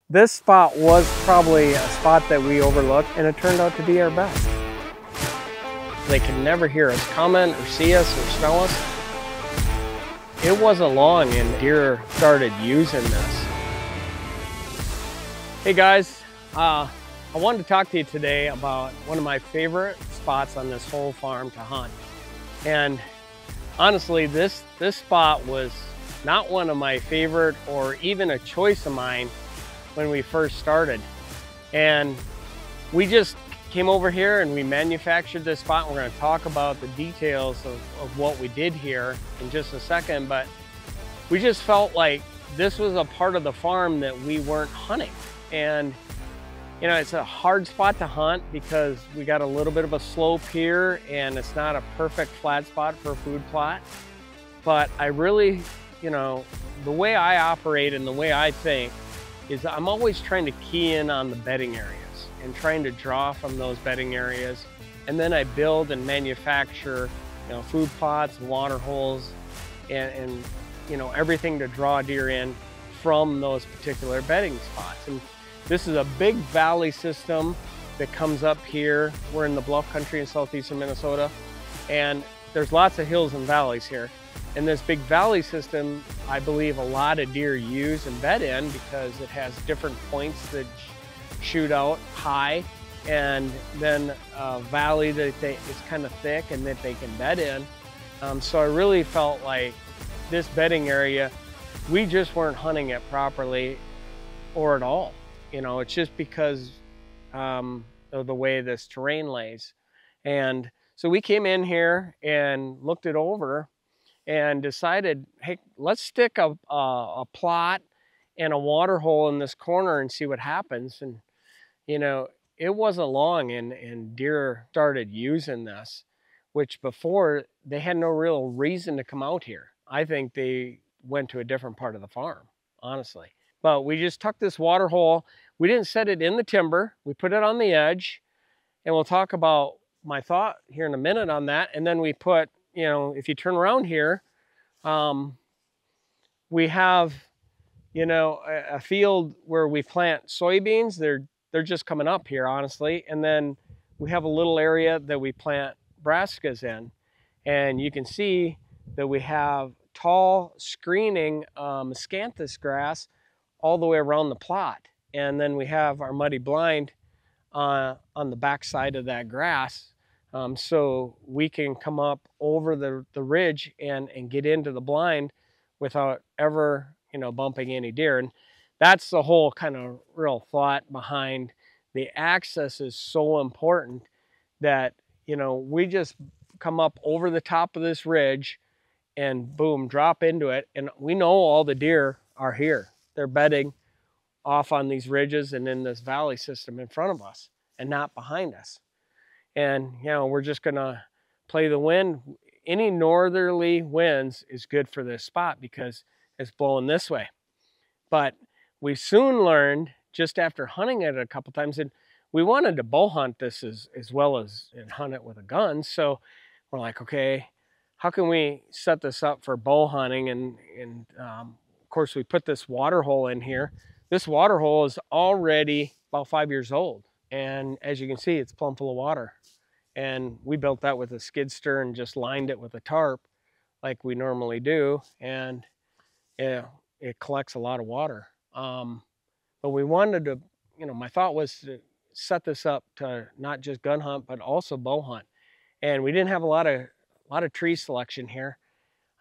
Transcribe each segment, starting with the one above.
This spot was probably a spot that we overlooked, and it turned out to be our best. They could never hear us coming or see us or smell us. It wasn't long and deer started using this. Hey guys, I wanted to talk to you today about one of my favorite spots on this whole farm to hunt. And honestly, this spot was not one of my favorite or even a choice of mine when we first started. And we just came over here and we manufactured this spot. We're going to talk about the details of what we did here in just a second, but we just felt like this was a part of the farm that we weren't hunting. And you know, it's a hard spot to hunt because we got a little bit of a slope here and it's not a perfect flat spot for a food plot. But I really, you know, the way I operate and the way I think is I'm always trying to key in on the bedding areas and trying to draw from those bedding areas. And then I build and manufacture, you know, food plots, water holes, and you know, everything to draw deer in from those particular bedding spots. And this is a big valley system that comes up here. We're in the Bluff country in southeastern Minnesota, and there's lots of hills and valleys here. And this big valley system, I believe a lot of deer use and bed in because it has different points that shoot out high, and then a valley that is kind of thick and that they can bed in. So I really felt like this bedding area, we just weren't hunting it properly or at all. You know, it's just because of the way this terrain lays. And so we came in here and looked it over and decided, hey, let's stick a plot and a water hole in this corner and see what happens. And, you know, it wasn't long and deer started using this, which before they had no real reason to come out here. I think they went to a different part of the farm, honestly. But we just tucked this water hole. We didn't set it in the timber. We put it on the edge, and we'll talk about my thought here in a minute on that. And then we put, you know, if you turn around here, we have, you know, a field where we plant soybeans. They're just coming up here, honestly. And then we have a little area that we plant brassicas in. And you can see that we have tall screening miscanthus grass all the way around the plot. And then we have our muddy blind on the back side of that grass. So we can come up over the ridge and get into the blind without ever, you know, bumping any deer. And that's the whole kind of real thought behind the access is so important that, you know, we just come up over the top of this ridge and boom, drop into it. And we know all the deer are here. They're bedding off on these ridges and in this valley system in front of us and not behind us. And, you know, we're just gonna play the wind. Any northerly winds is good for this spot because it's blowing this way. But we soon learned, just after hunting it a couple times, and we wanted to bow hunt this as well as and hunt it with a gun. So we're like, okay, how can we set this up for bow hunting? And of course, we put this water hole in here. This water hole is already about 5 years old. And as you can see, it's plumb full of water. And we built that with a skid steer and just lined it with a tarp like we normally do. And yeah, it collects a lot of water. But we wanted to, you know, my thought was to set this up to not just gun hunt, but also bow hunt. And we didn't have a lot of tree selection here.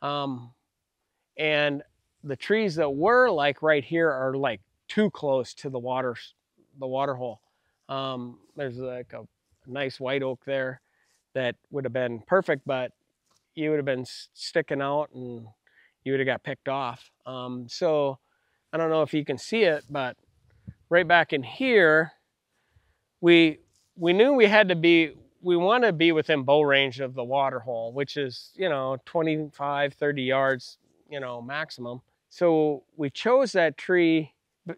And the trees that were like right here are like too close to the water hole. There's like a nice white oak there that would have been perfect, but you would have been sticking out and you would have got picked off. So I don't know if you can see it, but right back in here, we knew we want to be within bow range of the water hole, which is, you know, 25, 30 yards, you know, maximum. So we chose that tree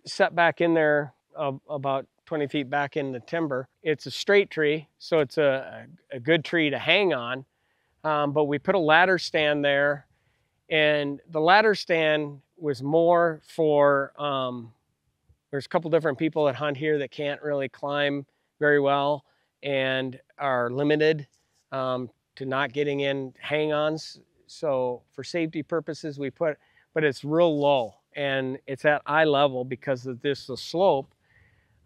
set back in there about 20 feet back in the timber. It's a straight tree, so it's a good tree to hang on. But we put a ladder stand there, and the ladder stand was more for, we there's a couple different people that hunt here that can't really climb very well and are limited to not getting in hang-ons. So for safety purposes, we put, but it's real low and it's at eye level because of the slope.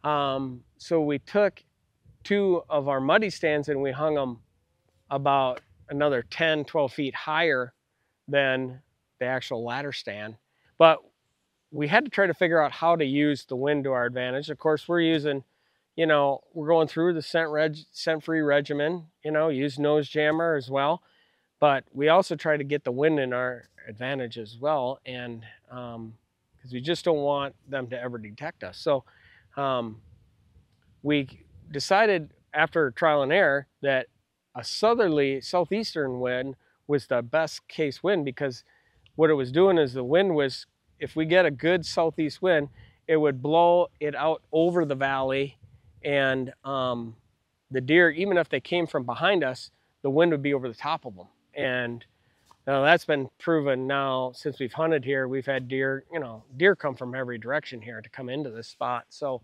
So we took 2 of our muddy stands and we hung them about another 10, 12 feet higher than the actual ladder stand. But we had to try to figure out how to use the wind to our advantage. Of course, we're using, you know, we're going through the scent-free regimen, you know, use nose jammer as well. But we also try to get the wind in our advantage as well. And because we just don't want them to ever detect us. So we decided after trial and error that a southerly, southeastern wind was the best case wind, because what it was doing is the wind was, if we get a good southeast wind, it would blow it out over the valley, and the deer, even if they came from behind us, the wind would be over the top of them. And now that's been proven now since we've hunted here. We've had deer, you know, deer come from every direction here to come into this spot. So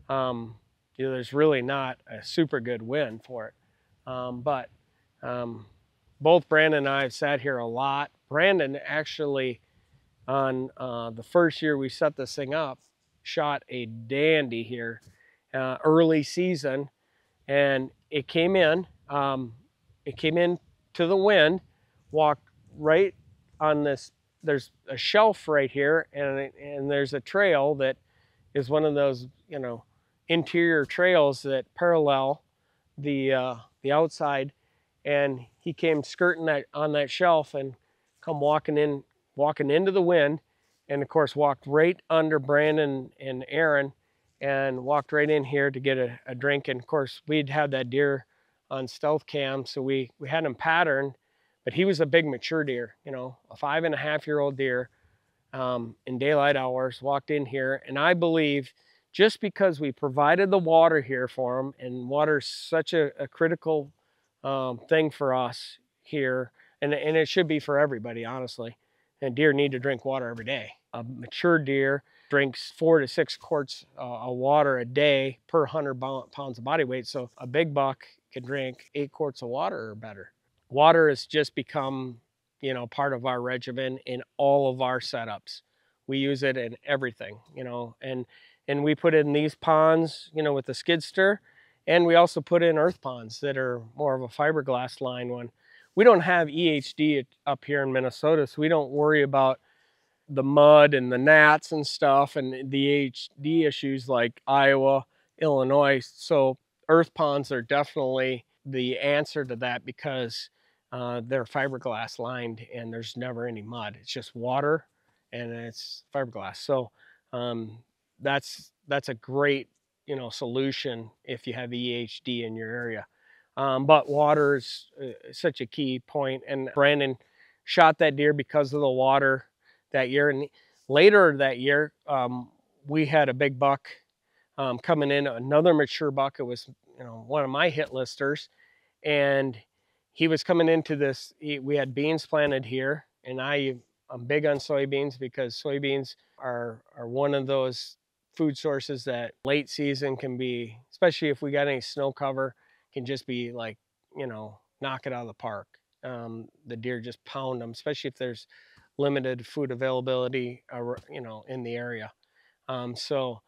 you know, there's really not a super good wind for it. But both Brandon and I have sat here a lot. Brandon actually, on the first year we set this thing up, shot a dandy here early season, and it came in to the wind, walked right on this, there's a shelf right here, and there's a trail that is one of those, you know, interior trails that parallel the outside, and he came skirting that on that shelf and come walking into the wind, and of course walked right under Brandon and Aaron and walked right in here to get a drink. And of course we'd had that deer on stealth cam, so we had him patterned, but he was a big mature deer, you know, a 5.5-year-old deer in daylight hours, walked in here. And I believe just because we provided the water here for him, and water's such a critical thing for us here, and it should be for everybody, honestly. And deer need to drink water every day. A mature deer drinks 4 to 6 quarts of water a day per 100 pounds of body weight. So a big buck can drink 8 quarts of water or better. Water has just become, you know, part of our regimen in all of our setups. We use it in everything, you know, and we put it in these ponds, you know, with the skidster, and we also put in earth ponds that are more of a fiberglass line one. We don't have EHD up here in Minnesota, so we don't worry about the mud and the gnats and stuff and the EHD issues like Iowa, Illinois. So earth ponds are definitely the answer to that, because they're fiberglass lined and there's never any mud. It's just water and it's fiberglass. So that's a great, you know, solution if you have EHD in your area. But water is such a key point, and Brandon shot that deer because of the water that year. And later that year, we had a big buck coming in, another mature buck. It was, you know, one of my hit listers, and he was coming into this. We had beans planted here, and I'm big on soybeans because soybeans are one of those food sources that late season can be, especially if we got any snow cover, can just be like, you know, knock it out of the park. The deer just pound them, especially if there's limited food availability, you know, in the area. So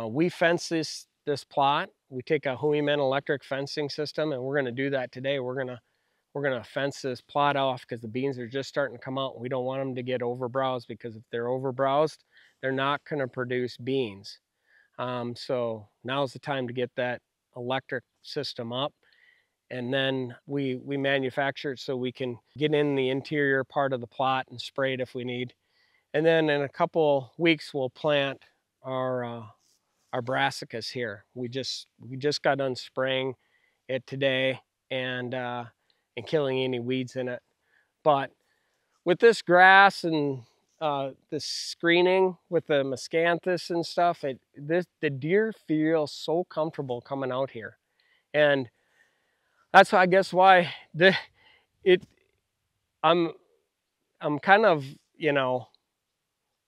we fence this plot. We take a Hooyman electric fencing system, and we're going to do that today. We're gonna fence this plot off because the beans are just starting to come out. We don't want them to get overbrowsed, because if they're overbrowsed, they're not going to produce beans. So now's the time to get that electric system up. And then we manufacture it so we can get in the interior part of the plot and spray it if we need. And then in a couple weeks, we'll plant our brassicas here. We just got done spraying it today and killing any weeds in it. But with this grass and this screening with the miscanthus and stuff, the deer feel so comfortable coming out here. And that's, I guess, why I'm kind of, you know,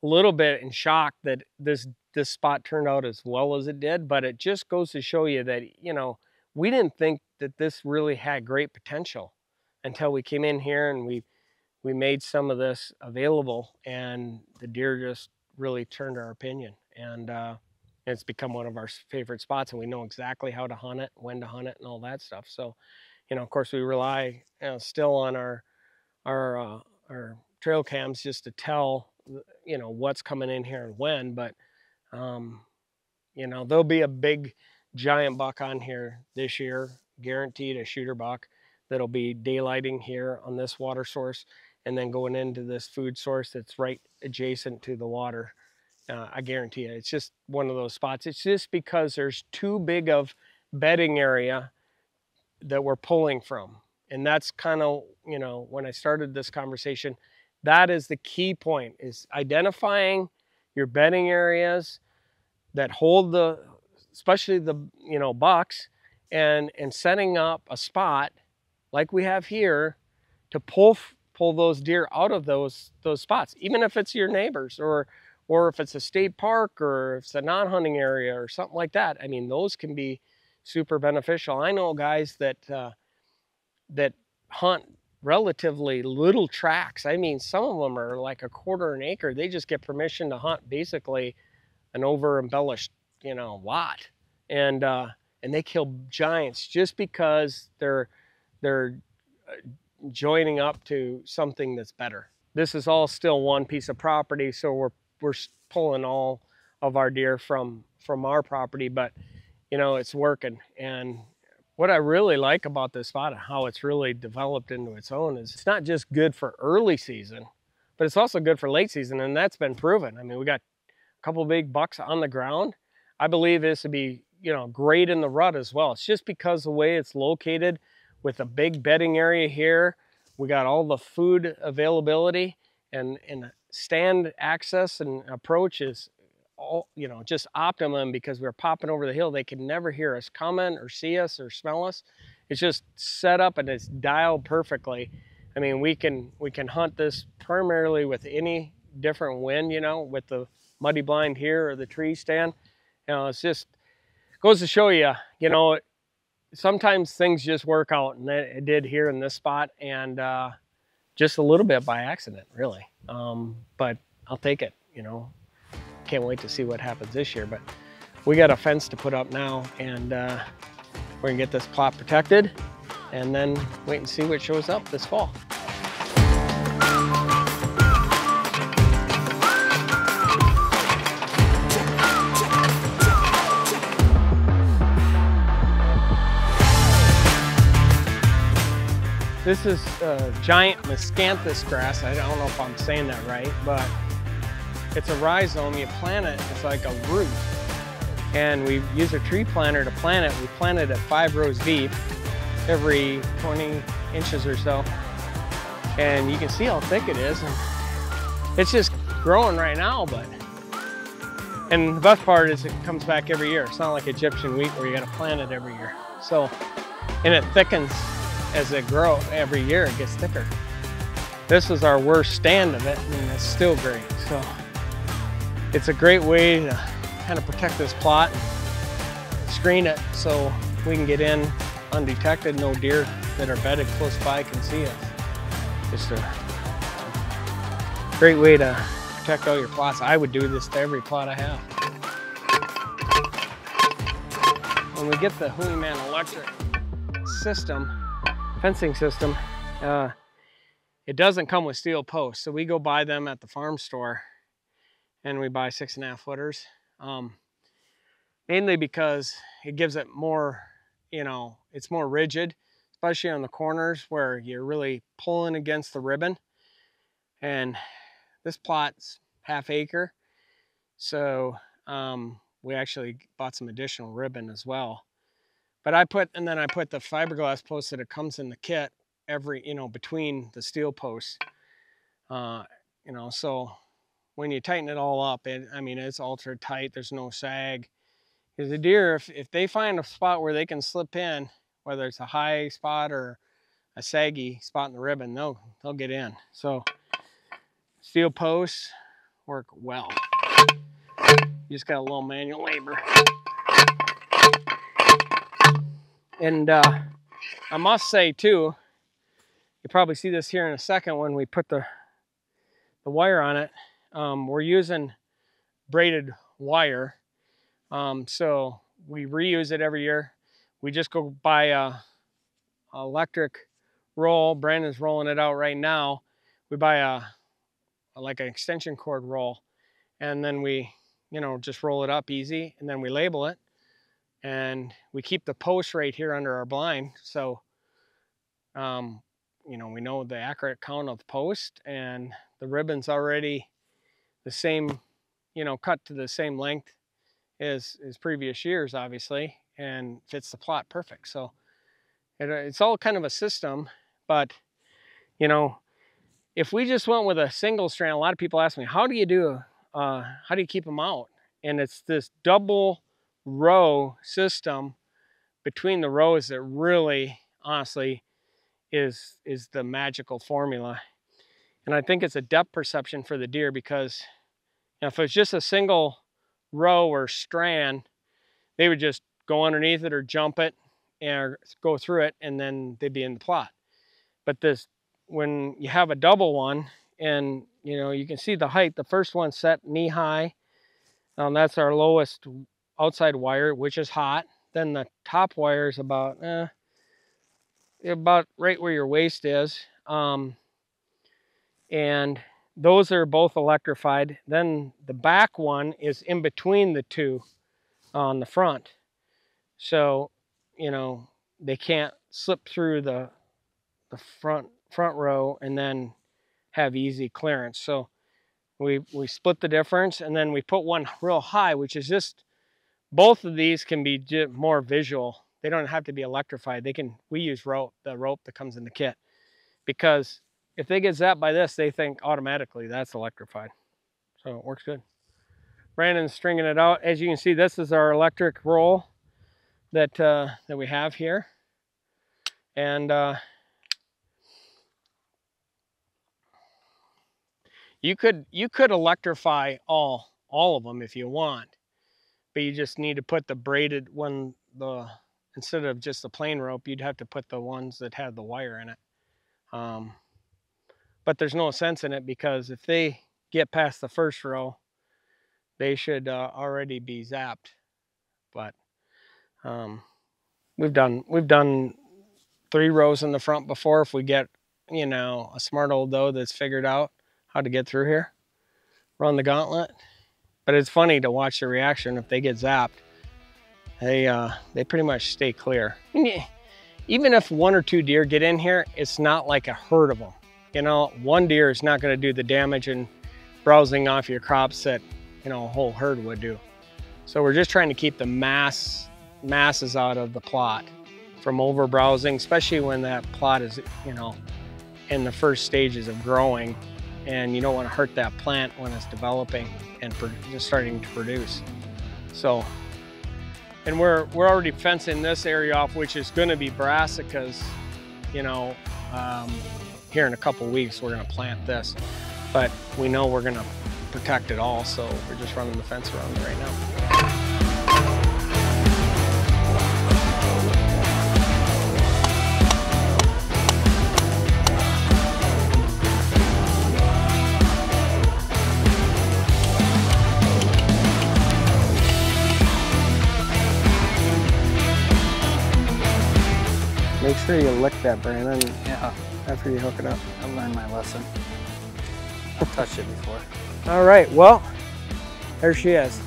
a little bit in shock that this this spot turned out as well as it did, but it just goes to show you that, you know, we didn't think that this really had great potential until we came in here and we made some of this available, and the deer just really turned our opinion. And it's become one of our favorite spots, and we know exactly how to hunt it, when to hunt it, and all that stuff. So, you know, of course, we rely, you know, still on our trail cams just to tell, you know, what's coming in here and when. But you know, there'll be a big giant buck on here this year, guaranteed, a shooter buck that'll be daylighting here on this water source and then going into this food source that's right adjacent to the water. I guarantee you, it's just one of those spots. It's just because there's too big of bedding area that we're pulling from. And that's kind of, you know, when I started this conversation, that is the key point, is identifying your bedding areas that hold the, especially the, you know, bucks, and setting up a spot like we have here to pull those deer out of those spots, even if it's your neighbors, or if it's a state park, or if it's a non-hunting area or something like that. I mean, those can be super beneficial. I know guys that that hunt relatively little tracts. I mean, some of them are like a quarter an acre. They just get permission to hunt basically an over embellished, you know, lot, and they kill giants just because they're joining up to something that's better. This is all still one piece of property, so we're pulling all of our deer from our property, but you know, it's working. And what I really like about this spot and how it's really developed into its own is it's not just good for early season, but it's also good for late season, and that's been proven. I mean, we got a couple big bucks on the ground. I believe this would be, you know, great in the rut as well. It's just because the way it's located with a big bedding area here. We got all the food availability, and stand access and approach is all, you know, just optimum, because we're popping over the hill. They can never hear us coming or see us or smell us. It's just set up and it's dialed perfectly. I mean, we can hunt this primarily with any different wind, you know, with the muddy blind here or the tree stand. You know, it's just goes to show you, you know, sometimes things just work out, and it did here in this spot, and just a little bit by accident, really. But I'll take it, you know. Can't wait to see what happens this year. But we got a fence to put up now, and we're gonna get this plot protected, and then wait and see what shows up this fall. This is giant miscanthus grass. I don't know if I'm saying that right, but it's a rhizome. You plant it, it's like a root. And we use a tree planter to plant it. We planted it 5 rows deep, every 20 inches or so. And you can see how thick it is. And it's just growing right now, and the best part is it comes back every year. It's not like Egyptian wheat where you gotta plant it every year. So, and it thickens as it grows every year, it gets thicker. This is our worst stand of it, and it's still great. So it's a great way to kind of protect this plot and screen it so we can get in undetected. No deer that are bedded close by can see us. Just a great way to protect all your plots. I would do this to every plot I have. When we get the Hooyman electric system, fencing system, it doesn't come with steel posts, so we go buy them at the farm store, and we buy 6.5 footers, mainly because it gives it more, you know, it's more rigid, especially on the corners where you're really pulling against the ribbon. And this plot's 1/2 acre, so we actually bought some additional ribbon as well. But I put the fiberglass post that it comes in the kit every, you know, between the steel posts. You know, so when you tighten it all up, I mean, it's ultra tight. There's no sag. Because the deer, if they find a spot where they can slip in, whether it's a high spot or a saggy spot in the ribbon, they'll get in. So steel posts work well. You just got a little manual labor. And I must say too, you probably see this here in a second when we put the wire on it. We're using braided wire. So we reuse it every year. We just go buy a electric roll. Brandon's rolling it out right now. We buy like an extension cord roll, and then we, you know, just roll it up easy, and then we label it, and we keep the post right here under our blind. So, you know, we know the accurate count of the post, and the ribbon's already the same, you know, cut to the same length as previous years, obviously, and fits the plot perfect. So it's all kind of a system, but, you know, if we just went with a single strand, a lot of people ask me, how do you keep them out? And it's this double row system between the rows that really, honestly, is the magical formula. And I think it's a depth perception for the deer, because, you know, if it's just a single row or strand, they would just go underneath it or jump it and go through it, and then they'd be in the plot. But this, when you have a double one, and you know, you can see the height, the first one set knee high. That's our lowest outside wire, which is hot. Then the top wire is about right where your waist is. And those are both electrified. Then the back one is in between the two on the front. So, you know, they can't slip through the front row and then have easy clearance. So we split the difference, and then we put one real high, which is just, both of these can be more visual. They don't have to be electrified. We use rope, the rope that comes in the kit, because if they get zapped by this, they think automatically that's electrified. So it works good. Brandon's stringing it out. As you can see, this is our electric roll that we have here. And you could electrify all of them if you want, but you just need to put the braided one, instead of just the plain rope, you'd have to put the ones that have the wire in it. But there's no sense in it, because if they get past the first row, they should already be zapped. But we've done 3 rows in the front before, if we get, you know, a smart old doe that's figured out how to get through here, run the gauntlet. But it's funny to watch the reaction. If they get zapped, they pretty much stay clear. Even if 1 or 2 deer get in here, it's not like a herd of them. You know, 1 deer is not going to do the damage and browsing off your crops that, you know, a whole herd would do. So we're just trying to keep the masses out of the plot from over browsing, especially when that plot is, you know, in the first stages of growing, and you don't want to hurt that plant when it's developing and just starting to produce. So, and we're already fencing this area off, which is going to be brassicas, you know. Here in a couple weeks we're going to plant this, but we know we're going to protect it all, so we're just running the fence around it right now. Make sure you lick that, Brandon. Yeah. After you hook it up. I learned my lesson. I've touched it before. All right, well, there she is.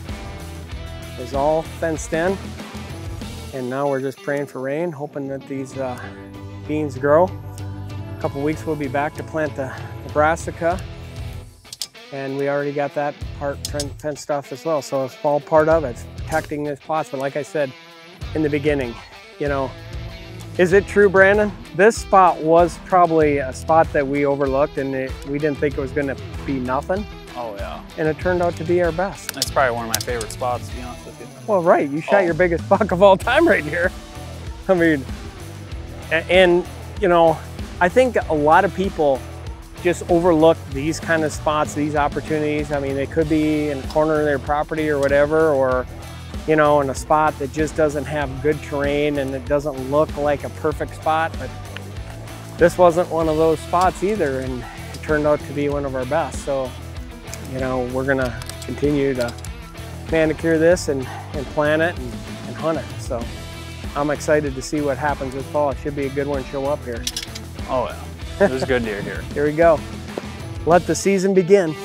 It's all fenced in, and now we're just praying for rain, hoping that these beans grow. A couple weeks we'll be back to plant the brassica, and we already got that part fenced off as well. So it's all part of it. It's protecting this plots. But like I said in the beginning, you know, is it true, Brandon? This spot was probably a spot that we overlooked, and we didn't think it was going to be nothing. Oh, yeah. And it turned out to be our best. It's probably one of my favorite spots, to be honest with you. Well, right. You shot your biggest buck of all time right here. I mean, and, you know, I think a lot of people just overlook these kind of spots, these opportunities. I mean, they could be in a corner of their property or whatever, or, you know, in a spot that just doesn't have good terrain and it doesn't look like a perfect spot. But this wasn't one of those spots either, and it turned out to be one of our best. So, you know, we're gonna continue to manicure this and plant it and hunt it. So I'm excited to see what happens this fall. It should be a good one show up here. Oh yeah, it was good deer here. Here we go. Let the season begin.